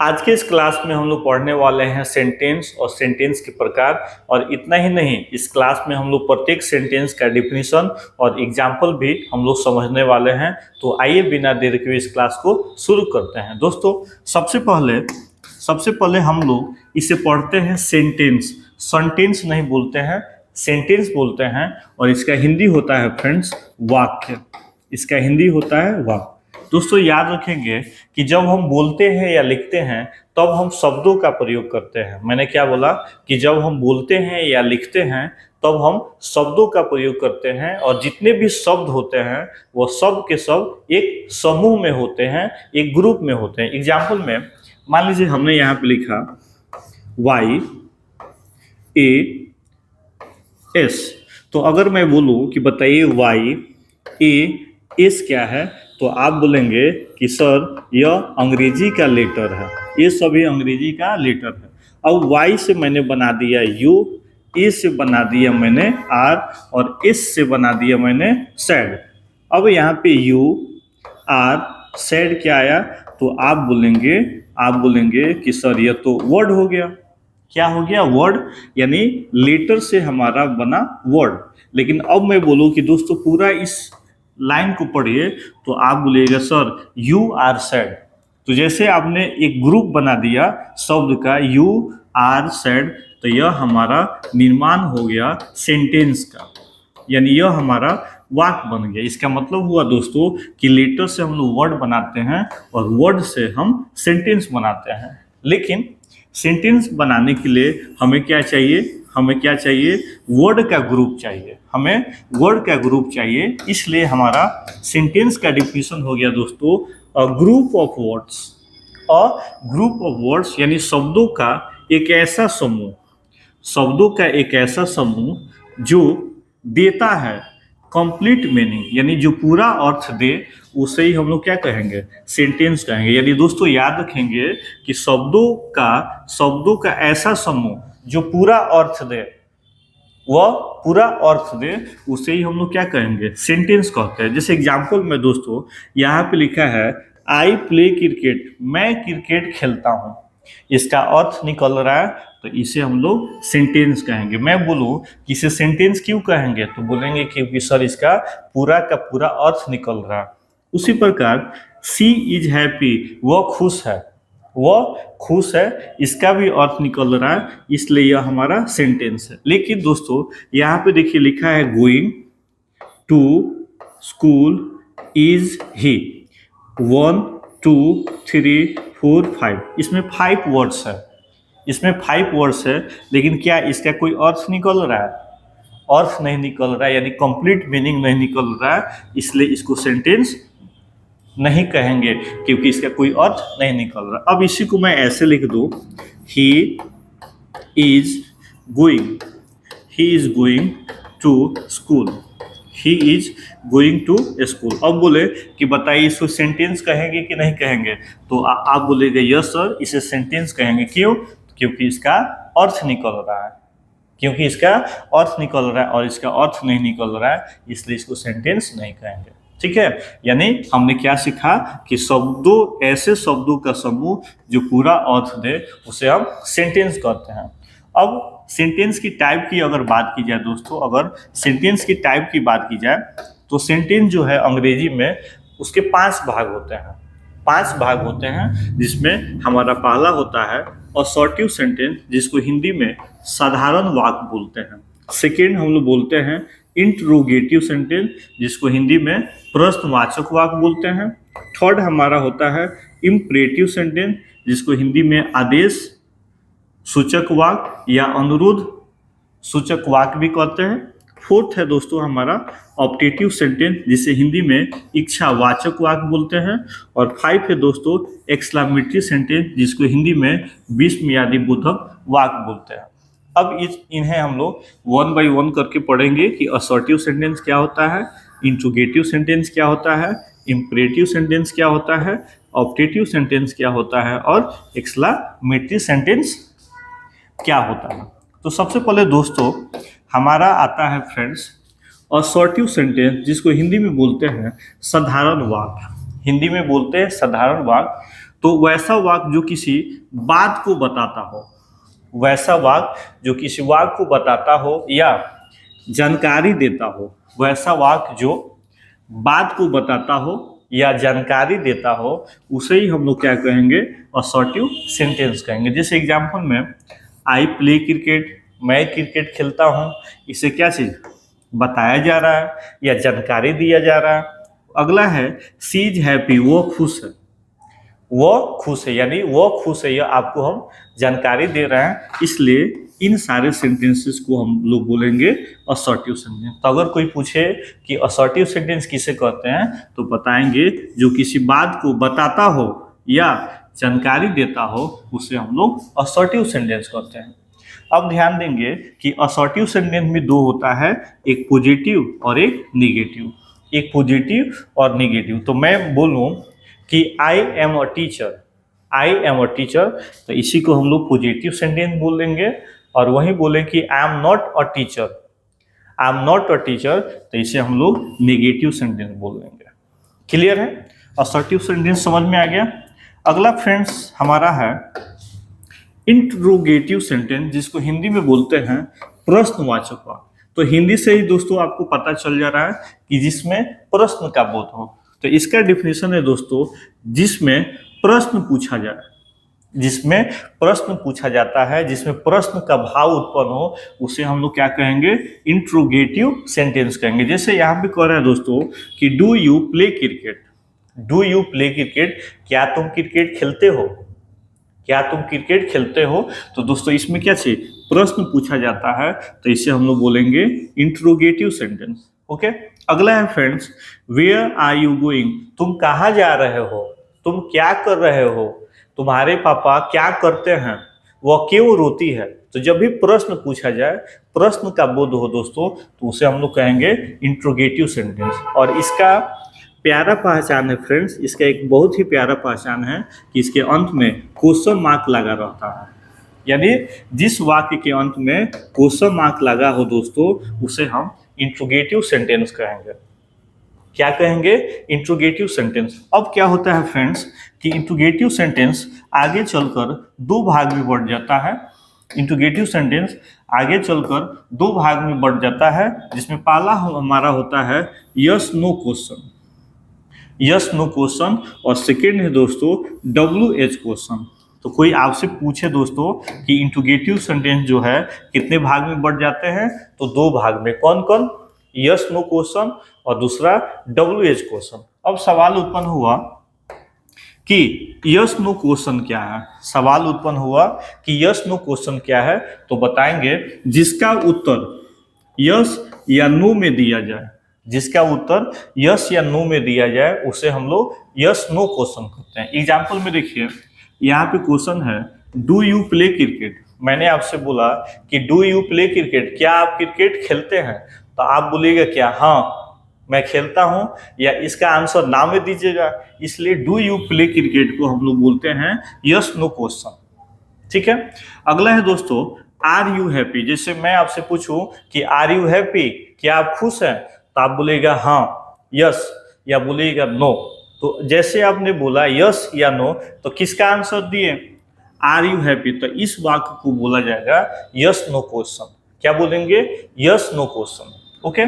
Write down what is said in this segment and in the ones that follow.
आज के इस क्लास में हम लोग पढ़ने वाले हैं सेंटेंस और सेंटेंस के प्रकार। और इतना ही नहीं, इस क्लास में हम लोग प्रत्येक सेंटेंस का डिफिनीशन और एग्जाम्पल भी हम लोग समझने वाले हैं। तो आइए बिना देर के इस क्लास को शुरू करते हैं। दोस्तों, सबसे पहले हम लोग इसे पढ़ते हैं सेंटेंस। सेंटेंस नहीं बोलते हैं, सेंटेंस बोलते हैं। और इसका हिंदी होता है फ्रेंड्स वाक्य। इसका हिंदी होता है वाक्य। दोस्तों याद रखेंगे कि जब हम बोलते हैं या लिखते हैं तब हम शब्दों का प्रयोग करते हैं। मैंने क्या बोला कि जब हम बोलते हैं या लिखते हैं तब हम शब्दों का प्रयोग करते हैं। और जितने भी शब्द होते हैं वो सब के सब एक समूह में होते हैं, एक ग्रुप में होते हैं। एग्जाम्पल में मान लीजिए हमने यहाँ पे लिखा YAS। तो अगर मैं बोलूँ कि बताइए YAS क्या है, तो आप बोलेंगे कि सर यह अंग्रेजी का लेटर है, ये सभी अंग्रेजी का लेटर है। अब Y से मैंने बना दिया U, A से बना दिया मैंने R और S से बना दिया मैंने सैड। अब यहाँ पे U R सैड क्या आया, तो आप बोलेंगे कि सर यह तो वर्ड हो गया। क्या हो गया? वर्ड, यानी लेटर से हमारा बना वर्ड। लेकिन अब मैं बोलूँ कि दोस्तों पूरा इस लाइन को पढ़िए, तो आप बोलिएगा सर यू आर सैड। तो जैसे आपने एक ग्रुप बना दिया शब्द का यू आर सैड, तो यह हमारा निर्माण हो गया सेंटेंस का, यानी यह हमारा वाक्य बन गया। इसका मतलब हुआ दोस्तों कि लेटर से हम लोग वर्ड बनाते हैं और वर्ड से हम सेंटेंस बनाते हैं। लेकिन सेंटेंस बनाने के लिए हमें क्या चाहिए? वर्ड का ग्रुप चाहिए। हमें वर्ड का ग्रुप चाहिए। इसलिए हमारा सेंटेंस का डिफिनीशन हो गया दोस्तों a group of words. A group of words यानी शब्दों का एक ऐसा समूह जो देता है कंप्लीट मीनिंग, यानी जो पूरा अर्थ दे, उसे ही हम लोग क्या कहेंगे? सेंटेंस कहेंगे। यानी दोस्तों याद रखेंगे कि शब्दों का ऐसा समूह जो पूरा अर्थ दे, उसे ही हम लोग क्या कहेंगे? सेंटेंस कहते हैं। जैसे एग्जाम्पल में दोस्तों यहाँ पे लिखा है आई प्ले क्रिकेट, मैं क्रिकेट खेलता हूँ। इसका अर्थ निकल रहा है, तो इसे हम लोग सेंटेंस कहेंगे। मैं बोलूँ कि इसे सेंटेंस क्यों कहेंगे, तो बोलेंगे क्योंकि सर इसका पूरा का पूरा अर्थ निकल रहा है। उसी प्रकार सी इज हैप्पी, वह खुश है, इसका भी अर्थ निकल रहा है, इसलिए यह हमारा सेंटेंस है। लेकिन दोस्तों यहाँ पे देखिए लिखा है going to school is he, 1 2 3 4 5, इसमें 5 वर्ड्स है। लेकिन क्या इसका कोई अर्थ निकल रहा है? अर्थ नहीं निकल रहा है, यानी कंप्लीट मीनिंग नहीं निकल रहा है। इसलिए इसको सेंटेंस नहीं कहेंगे, क्योंकि इसका कोई अर्थ नहीं निकल रहा। अब इसी को मैं ऐसे लिख दूं, he is going to school, अब बोले कि बताइए इसको सेंटेंस कहेंगे कि नहीं कहेंगे, तो आप बोलेंगे यस सर, इसे सेंटेंस कहेंगे। क्यों? क्योंकि इसका अर्थ निकल रहा है, और इसका अर्थ नहीं निकल रहा है, इसलिए इसको सेंटेंस नहीं कहेंगे। ठीक है, यानी हमने क्या सीखा कि ऐसे शब्दों का समूह जो पूरा अर्थ दे, उसे हम सेंटेंस कहते हैं। अब सेंटेंस की टाइप की अगर बात की जाए दोस्तों, तो सेंटेंस जो है अंग्रेजी में उसके 5 भाग होते हैं। जिसमें हमारा पहला होता है असर्टिव सेंटेंस, जिसको हिंदी में साधारण वाक्य बोलते हैं। सेकेंड हम लोग बोलते हैं इंटरोगेटिव सेंटेंस, जिसको हिंदी में प्रश्नवाचक वाक्य बोलते हैं। थर्ड हमारा होता है इम्परेटिव सेंटेंस, जिसको हिंदी में आदेश सूचक वाक्य या अनुरोध सूचक वाक्य भी कहते हैं। फोर्थ है दोस्तों हमारा ऑप्टेटिव सेंटेंस, जिसे हिंदी में इच्छावाचक वाक्य बोलते हैं। और 5 है दोस्तों एक्सक्लेमेटरी सेंटेंस, जिसको हिंदी में विस्मयादि बोधक वाक्य बोलते हैं। अब इन्हें हम लोग 1 बाय 1 करके पढ़ेंगे कि असर्टिव सेंटेंस क्या होता है, इंट्रोगेटिव सेंटेंस क्या होता है, इम्परेटिव सेंटेंस क्या होता है, ऑप्टेटिव सेंटेंस क्या होता है, और एक्सक्लेमेटरी सेंटेंस क्या होता है। तो सबसे पहले दोस्तों हमारा आता है फ्रेंड्स असर्टिव सेंटेंस, जिसको हिंदी में बोलते हैं साधारण वाक्य। तो वैसा वाक्य जो किसी बात को बताता हो, वैसा वाक्य जो किसी वाक्य को बताता हो या जानकारी देता हो, वैसा वाक्य जो बात को बताता हो या जानकारी देता हो, उसे ही हम लोग क्या कहेंगे, असर्टिव सेंटेंस कहेंगे। जैसे एग्जांपल में आई प्ले क्रिकेट, मैं क्रिकेट खेलता हूँ, इसे क्या चीज बताया जा रहा है या जानकारी दिया जा रहा है। अगला है शी इज हैप्पी, वो खुश है, वो खुश है, यानी वो खुश है, यह आपको हम जानकारी दे रहे हैं, इसलिए इन सारे सेंटेंसेस को हम लोग बोलेंगे असर्टिव सेंटेंस। तो अगर कोई पूछे कि असर्टिव सेंटेंस किसे कहते हैं, तो बताएंगे जो किसी बात को बताता हो या जानकारी देता हो, उसे हम लोग असर्टिव सेंटेंस कहते हैं। अब ध्यान देंगे कि असर्टिव सेंटेंस में दो होता है, एक पॉजिटिव और एक निगेटिव, एक पॉजिटिव और निगेटिव। तो मैं बोलूं कि I am a teacher, I am a teacher, तो इसी को हम लोग पॉजिटिव सेंटेंस बोल देंगे। और वही बोले कि I am not a teacher, I am not a teacher, तो इसे हम लोग नेगेटिव सेंटेंस बोल देंगे। क्लियर है? असर्टिव सेंटेंस समझ में आ गया। अगला फ्रेंड्स हमारा है इंट्रोगेटिव सेंटेंस, जिसको हिंदी में बोलते हैं प्रश्नवाचक वाक्य। तो हिंदी से ही दोस्तों आपको पता चल जा रहा है कि जिसमें प्रश्न का बोध हो। तो इसका डिफिनेशन है दोस्तों, जिसमें प्रश्न पूछा जाए, जिसमें प्रश्न पूछा जाता है, जिसमें प्रश्न का भाव उत्पन्न हो, उसे हम लोग क्या कहेंगे, इंट्रोगेटिव सेंटेंस कहेंगे। जैसे यहाँ पे कह रहा है दोस्तों कि do you play cricket, do you play cricket, क्या तुम क्रिकेट खेलते हो, क्या तुम क्रिकेट खेलते हो। तो दोस्तों इसमें क्या चाहिए, प्रश्न पूछा जाता है, तो इसे हम लोग बोलेंगे इंट्रोगेटिव सेंटेंस। ओके, अगला है friends where are you going, तुम कहाँ जा रहे हो, तुम क्या कर रहे हो, तुम्हारे पापा क्या करते हैं, वह क्यों रोती है। तो जब भी प्रश्न पूछा जाए, प्रश्न का बोध हो दोस्तों, तो उसे हम लोग कहेंगे इंट्रोगेटिव सेंटेंस। और इसका प्यारा पहचान है फ्रेंड्स, इसका एक बहुत ही प्यारा पहचान है कि इसके अंत में क्वेश्चन मार्क लगा रहता है, यानी जिस वाक्य के अंत में क्वेश्चन मार्क लगा हो दोस्तों, उसे हम इंट्रोगेटिव सेंटेंस कहेंगे। क्या कहेंगे, इंट्रोगेटिव सेंटेंस। अब क्या होता है फ्रेंड्स कि इंट्रोगेटिव सेंटेंस आगे चलकर दो भाग में बढ़ जाता है। इंट्रोगेटिव सेंटेंस आगे चलकर दो भाग में बढ़ जाता है, जिसमें पहला हमारा होता है yes no question, yes no question, और सेकेंड है दोस्तों WH क्वेश्चन। तो कोई आपसे पूछे दोस्तों कि इंट्रोगेटिव सेंटेंस जो है कितने भाग में बढ़ जाते हैं, तो दो भाग में। कौन कौन, यस नो क्वेश्चन और दूसरा WH क्वेश्चन। अब सवाल उत्पन्न हुआ कि यस नो क्वेश्चन क्या है, सवाल उत्पन्न हुआ कि यस नो क्वेश्चन क्या है, तो बताएंगे जिसका उत्तर यस या नो में दिया जाए, जिसका उत्तर यस या नो में दिया जाए, उसे हम लोग यस नो क्वेश्चन कहते हैं। एग्जाम्पल में देखिए, यहाँ पे क्वेश्चन है डू यू प्ले क्रिकेट। मैंने आपसे बोला कि डू यू प्ले क्रिकेट, क्या आप क्रिकेट खेलते हैं, तो आप बोलिएगा क्या, हाँ मैं खेलता हूं, या इसका आंसर ना में दीजिएगा। इसलिए डू यू प्ले क्रिकेट को हम लोग बोलते हैं यस नो क्वेश्चन। ठीक है, अगला है दोस्तों आर यू हैप्पी। जैसे मैं आपसे पूछूं कि आर यू हैप्पी, क्या आप खुश हैं, तो आप बोलेगा हाँ, यस, या बोलेगा नो। तो जैसे आपने बोला यस या नो, तो किसका आंसर दिए, आर यू हैप्पी, तो इस वाक्य को बोला जाएगा यस नो क्वेश्चन। क्या बोलेंगे, यस नो क्वेश्चन। ओके,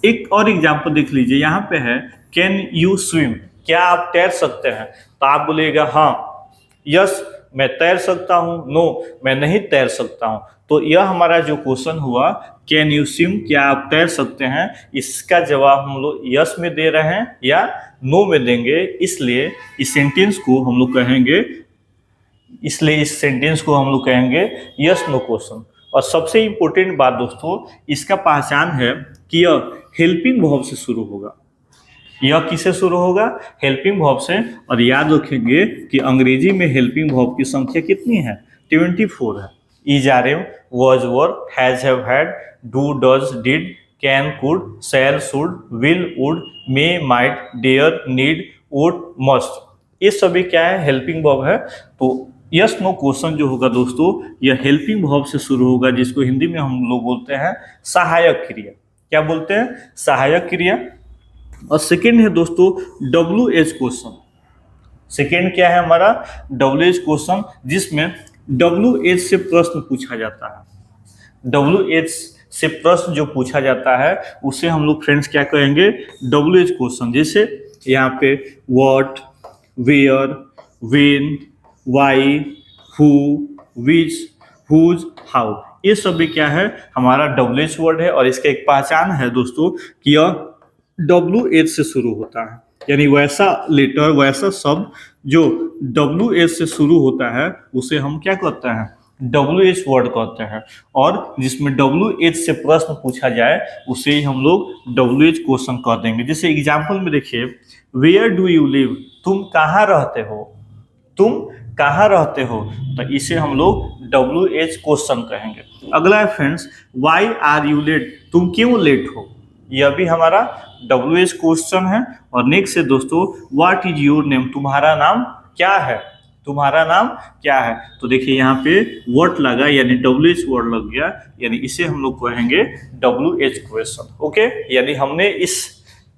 एक और एग्जांपल देख लीजिए, यहाँ पे है कैन यू स्विम, क्या आप तैर सकते हैं, तो आप बोलेगा हाँ, यस मैं तैर सकता हूँ, नो मैं नहीं तैर सकता हूँ। तो यह हमारा जो क्वेश्चन हुआ कैन यू स्विम, क्या आप तैर सकते हैं, इसका जवाब हम लोग यस में दे रहे हैं या नो में देंगे। इसलिए इस सेंटेंस को हम लोग कहेंगे, इसलिए इस सेंटेंस को हम लोग कहेंगे यस नो क्वेश्चन। और सबसे इंपॉर्टेंट बात दोस्तों, इसका पहचान है कि यह हेल्पिंग वर्ब से शुरू होगा। यह किससे शुरू होगा, हेल्पिंग वर्ब से। और याद रखेंगे कि अंग्रेजी में हेल्पिंग वर्ब की संख्या कितनी है, 24 है। Is, are, am, was, were, has, have, had, do, does, did, can, could, shall, should, will, would, may, might, dare, need, would, must, ये सभी क्या है, हेल्पिंग वर्ब है। तो यस नो क्वेश्चन जो होगा दोस्तों, यह हेल्पिंग वर्ब से शुरू होगा, जिसको हिंदी में हम लोग बोलते हैं सहायक क्रिया। क्या बोलते हैं, सहायक क्रिया। और सेकेंड है दोस्तों WH क्वेश्चन। सेकेंड क्या है हमारा WH क्वेश्चन, जिसमें WH से प्रश्न पूछा जाता है। WH से प्रश्न जो पूछा जाता है उसे हम लोग फ्रेंड्स क्या कहेंगे, WH क्वेश्चन। जैसे यहाँ पे what, where, when, why, who, which, whose, how, ये सभी क्या है हमारा WH वर्ड है। और इसका एक पहचान है दोस्तों कि यह WH से शुरू होता है, यानी वैसा लेटर, वैसा शब्द जो WH से शुरू होता है उसे हम क्या कहते हैं, WH वर्ड कहते हैं। और जिसमें WH से प्रश्न पूछा जाए उसे ही हम लोग WH क्वेश्चन कह देंगे। जैसे एग्जाम्पल में देखिए, वेयर डू यू लिव, तुम कहाँ रहते हो, तुम कहाँ रहते हो, तो इसे हम लोग WH क्वेश्चन कहेंगे। अगला है friends, why are you late, तुम क्यों लेट हो, यह भी हमारा WH क्वेश्चन है। और नेक्स्ट है दोस्तों, व्हाट इज योर नेम, तुम्हारा नाम क्या है, तुम्हारा नाम क्या है। तो देखिए यहाँ पे वर्ड लगा यानी WH वर्ड लग गया, यानी इसे हम लोग कहेंगे WH क्वेश्चन। ओके, यानी हमने इस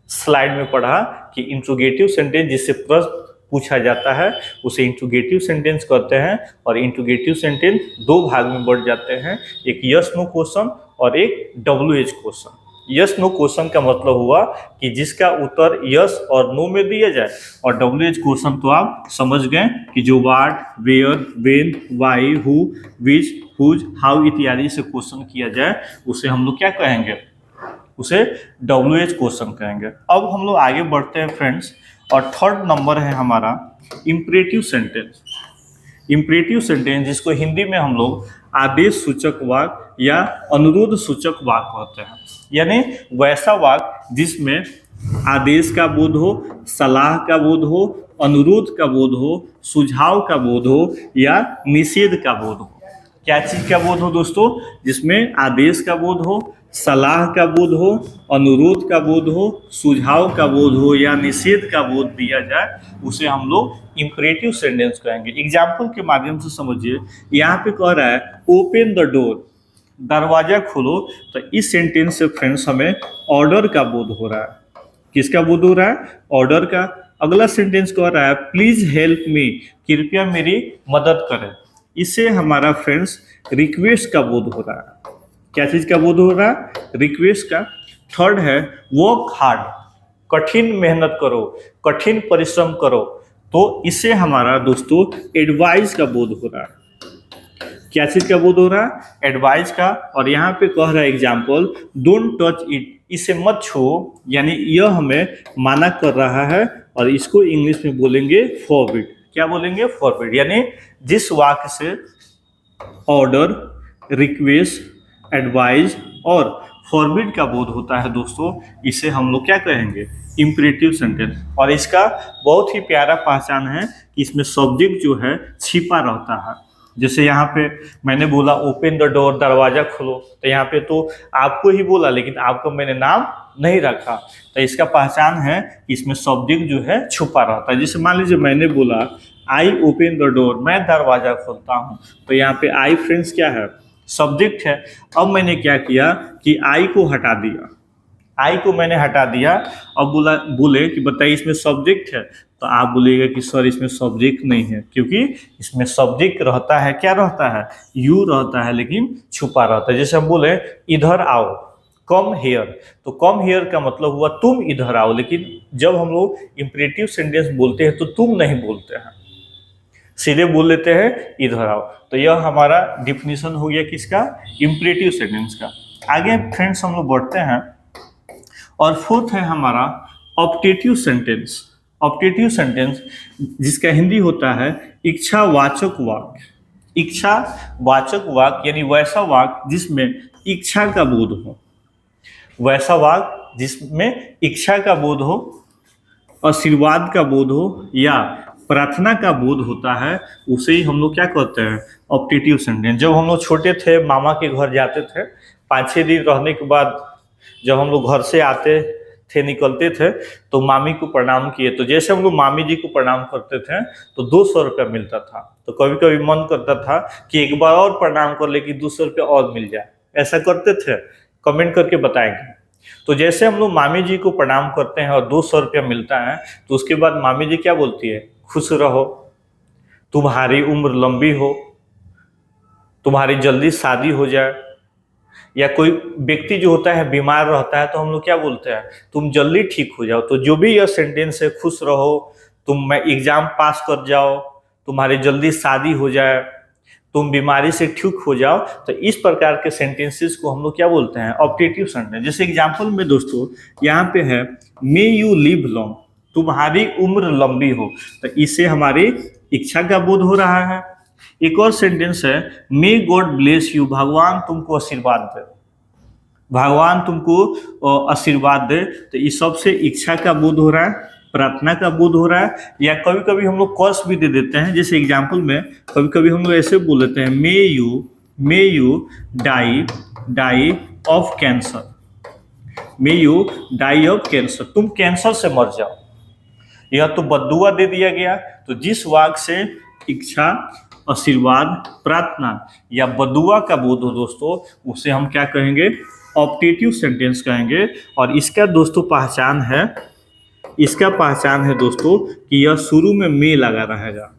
स्लाइड में पढ़ा कि इंट्रोगेटिव सेंटेंस जिससे प्रश्न पूछा जाता है उसे इंट्रोगेटिव सेंटेंस कहते हैं। और इंट्रोगेटिव सेंटेंस दो भाग में बढ़ जाते हैं, एक यस नो क्वेश्चन और एक WH question. Yes no question का मतलब हुआ कि जिसका उत्तर यस और नो में दिया जाए, और WH क्वेश्चन तो आप समझ गए कि जो what, where, when, why, who, which, whose, how इत्यादि से क्वेश्चन किया जाए उसे हम लोग क्या कहेंगे, उसे WH क्वेश्चन कहेंगे। अब हम लोग आगे बढ़ते हैं फ्रेंड्स, और थर्ड नंबर है हमारा इंपरेटिव सेंटेंस। इंपरेटिव सेंटेंस जिसको हिंदी में हम लोग आदेश सूचक वाक्य या अनुरोध सूचक वाक्य कहते हैं, यानी वैसा वाक्य जिसमें आदेश का बोध हो, सलाह का बोध हो, अनुरोध का बोध हो, सुझाव का बोध हो या निषेध का बोध हो। क्या चीज का बोध हो दोस्तों, जिसमें आदेश का बोध हो, सलाह का बोध हो, अनुरोध का बोध हो, सुझाव का बोध हो या निषेध का बोध दिया जाए उसे हम लोग इंपरेटिव सेंटेंस कहेंगे। एग्जाम्पल के माध्यम से समझिए, यहाँ पे कह रहा है ओपन द डोर, दरवाजा खोलो, तो इस सेंटेंस से फ्रेंड्स हमें ऑर्डर का बोध हो रहा है। किसका बोध हो रहा है, ऑर्डर का। अगला सेंटेंस कह रहा है प्लीज हेल्प मी, कृपया मेरी मदद करें, इससे हमारा फ्रेंड्स रिक्वेस्ट का बोध हो रहा है। क्या चीज का बोध हो रहा है, रिक्वेस्ट का। थर्ड है वर्क हार्ड, कठिन मेहनत करो, कठिन परिश्रम करो, तो इससे हमारा दोस्तों एडवाइस का बोध हो रहा है। क्या चीज का बोध हो रहा है, एडवाइस का। और यहाँ पे कह रहा है एग्जाम्पल डोंट टच इट, इसे मत छुओ, यानी यह हमें माना कर रहा है। और इसको इंग्लिश में बोलेंगे फॉरबिड। क्या बोलेंगे, फॉरबिड। यानी जिस वाक्य से ऑर्डर, रिक्वेस्ट, एडवाइस और फॉरबिड का बोध होता है दोस्तों, इसे हम लोग क्या कहेंगे, इंपरेटिव सेंटेंस। और इसका बहुत ही प्यारा पहचान है कि इसमें सब्जेक्ट जो है छिपा रहता है। जैसे यहाँ पे मैंने बोला ओपन द डोर, दरवाजा खोलो, तो यहाँ पे तो आपको ही बोला लेकिन आपको मैंने नाम नहीं रखा, तो इसका पहचान है कि इसमें सब्जेक्ट जो है छुपा रहता है। जैसे मान लीजिए मैंने बोला आई ओपन द डोर, मैं दरवाजा खोलता हूँ, तो यहाँ पे आई फ्रेंड्स क्या है, सब्जेक्ट है। अब मैंने क्या किया कि आई को हटा दिया, आई को मैंने हटा दिया। अब बोले कि बताइए इसमें सब्जेक्ट है, तो आप बोलिएगा कि सर इसमें सब्जेक्ट नहीं है, क्योंकि इसमें सब्जेक्ट रहता है, क्या रहता है, यू रहता है, लेकिन छुपा रहता है। जैसे हम बोले इधर आओ, कम हेयर, तो कम हेयर का मतलब हुआ तुम इधर आओ, लेकिन जब हम लोग इंपरेटिव सेंटेंस बोलते हैं तो तुम नहीं बोलते हैं, सीधे बोल लेते हैं इधर आओ। तो यह हमारा डिफिनीशन हो गया किसका, इंपरेटिव सेंटेंस का। आगे फ्रेंड्स हम लोग बढ़ते हैं, और फोर्थ है हमारा ऑप्टेटिव सेंटेंस। ऑप्टेटिव सेंटेंस जिसका हिंदी होता है इच्छावाचक वाक्य। इच्छावाचक वाक्य यानी वैसा वाक्य जिसमें इच्छा का बोध हो, वैसा वाक्य जिसमें इच्छा का बोध हो, आशीर्वाद का बोध हो या प्रार्थना का बोध होता है, उसे ही हम लोग क्या कहते हैं, ऑप्टेटिव सेंटेंस। जब हम लोग छोटे थे, मामा के घर जाते थे, 5-6 दिन रहने के बाद जब हम लोग घर से आते थे, निकलते थे, तो मामी को प्रणाम किए, तो जैसे हम लोग मामी जी को प्रणाम करते थे तो 200 रुपया मिलता था। तो कभी कभी मन करता था कि एक बार और प्रणाम कर ले कि 200 रुपया और मिल जाए, ऐसा करते थे, कमेंट करके बताएंगे। तो जैसे हम लोग मामी जी को प्रणाम करते हैं और 200 रुपया मिलता है, तो उसके बाद मामी जी क्या बोलती है, खुश रहो, तुम्हारी उम्र लंबी हो, तुम्हारी जल्दी शादी हो जाए। या कोई व्यक्ति जो होता है बीमार रहता है तो हम लोग क्या बोलते हैं, तुम जल्दी ठीक हो जाओ। तो जो भी यह सेंटेंस है, खुश रहो, तुम एग्जाम पास कर जाओ, तुम्हारी जल्दी शादी हो जाए, तुम बीमारी से ठीक हो जाओ, तो इस प्रकार के सेंटेंसेस को हम लोग क्या बोलते हैं, ऑप्टेटिव सेंटेंस। जैसे एग्जांपल में दोस्तों यहाँ पे है मे यू लिव लॉन्ग, तुम्हारी उम्र लंबी हो, तो इससे हमारी इच्छा का बोध हो रहा है। एक और सेंटेंस है मे गॉड ब्लेस यू, भगवान तुमको आशीर्वाद दे, भगवान तुमको आशीर्वाद दे, तो इस सबसे इच्छा का बोध हो रहा है, प्रार्थना का बोध हो रहा है। या कभी कभी हम लोग कर्स भी दे देते हैं। जैसे एग्जांपल में कभी कभी हम लोग ऐसे बोल देते हैं may you die of cancer, may you die of cancer, तुम कैंसर से मर जाओ। यह तो बद्दुआ दे दिया गया। तो जिस वाक्य से इच्छा, आशीर्वाद, प्रार्थना या बद्दुआ का बोध हो दोस्तों, उसे हम क्या कहेंगे, ऑप्टेटिव सेंटेंस कहेंगे। और इसका दोस्तों पहचान है दोस्तों कि यह शुरू में मे लगा रहेगा।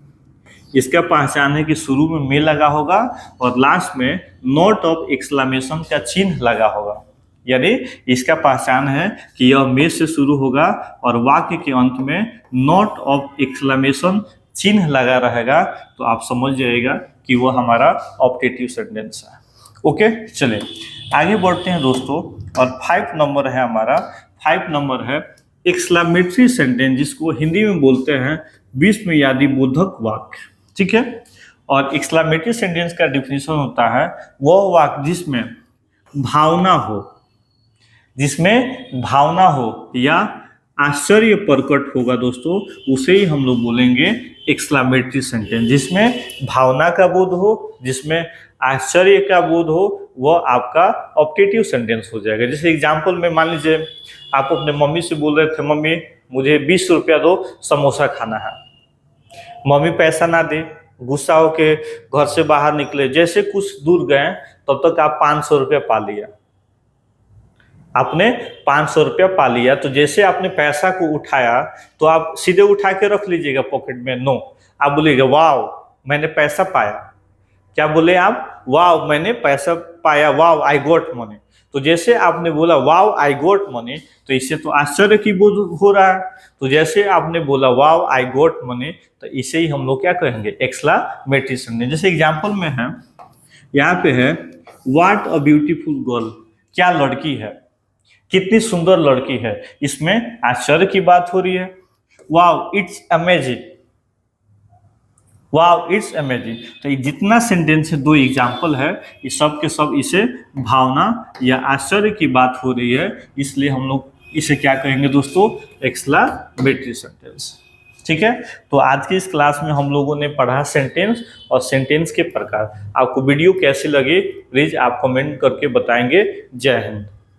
इसका पहचान है कि शुरू में मे लगा होगा और लास्ट में नोट ऑफ एक्सक्लेमेशन का चिन्ह लगा होगा। यानी इसका पहचान है कि यह मे से शुरू होगा और वाक्य के अंत में नोट ऑफ एक्सक्लेमेशन चिन्ह लगा रहेगा। तो आप समझ जाइएगा कि वह हमारा ऑप्टेटिव सेंटेंस है। ओके, चलिए आगे बढ़ते हैं दोस्तों। और 5 नंबर है हमारा, 5 नंबर है एक्सक्लेमेटरी सेंटेंस, जिसको हिंदी में बोलते हैं विस्मयादि बोधक वाक्य। ठीक है। और एक्सक्लेमेटरी सेंटेंस का डिफिनीशन होता है वह वाक्य जिसमें भावना हो या आश्चर्य प्रकट होगा दोस्तों, उसे ही हम लोग बोलेंगे एक्सक्लेमेटरी सेंटेंस। जिसमें भावना का बोध हो, जिसमें आश्चर्य का बोध हो, वह आपका ऑप्टेटिव सेंटेंस हो जाएगा। जैसे एग्जांपल में मान लीजिए आप अपने मम्मी से बोल रहे थे, मम्मी मुझे 20 रुपया दो, समोसा खाना है। मम्मी पैसा ना दे, गुस्सा होके घर से बाहर निकले, जैसे कुछ दूर गए तब तक आप 500 रुपया पा लिया। आपने 500 रुपया पा लिया, तो जैसे आपने पैसा को उठाया तो आप सीधे उठा के रख लीजिएगा पॉकेट में, नो, आप बोलिएगा वाव मैंने पैसा पाया। क्या बोले आप, वाव मैंने पैसा पाया, वाव आई गॉट मनी। तो जैसे आपने बोला वाव आई गॉट मनी, तो इससे तो आश्चर्य की बोध हो रहा है। तो जैसे आपने बोला वाव आई गॉट मनी, तो इसे ही हम लोग क्या कहेंगे, एक्सक्लेमेटरी सेंटेंस। जैसे एग्जांपल में है, यहाँ पे है व्हाट अ ब्यूटीफुल गर्ल, क्या लड़की है, कितनी सुंदर लड़की है। इसमें आश्चर्य की बात हो रही है, wow it's amazing, wow it's amazing. तो ये जितना सेंटेंस है, 2 एग्जाम्पल है, ये सब के सब इसे भावना या आश्चर्य की बात हो रही है, इसलिए हम लोग इसे क्या कहेंगे दोस्तों, एक्सक्लेमेटरी सेंटेंस। ठीक है। तो आज की इस क्लास में हम लोगों ने पढ़ा सेंटेंस और सेंटेंस के प्रकार। आपको वीडियो कैसी लगी प्लीज आप कमेंट करके बताएंगे। जय हिंद।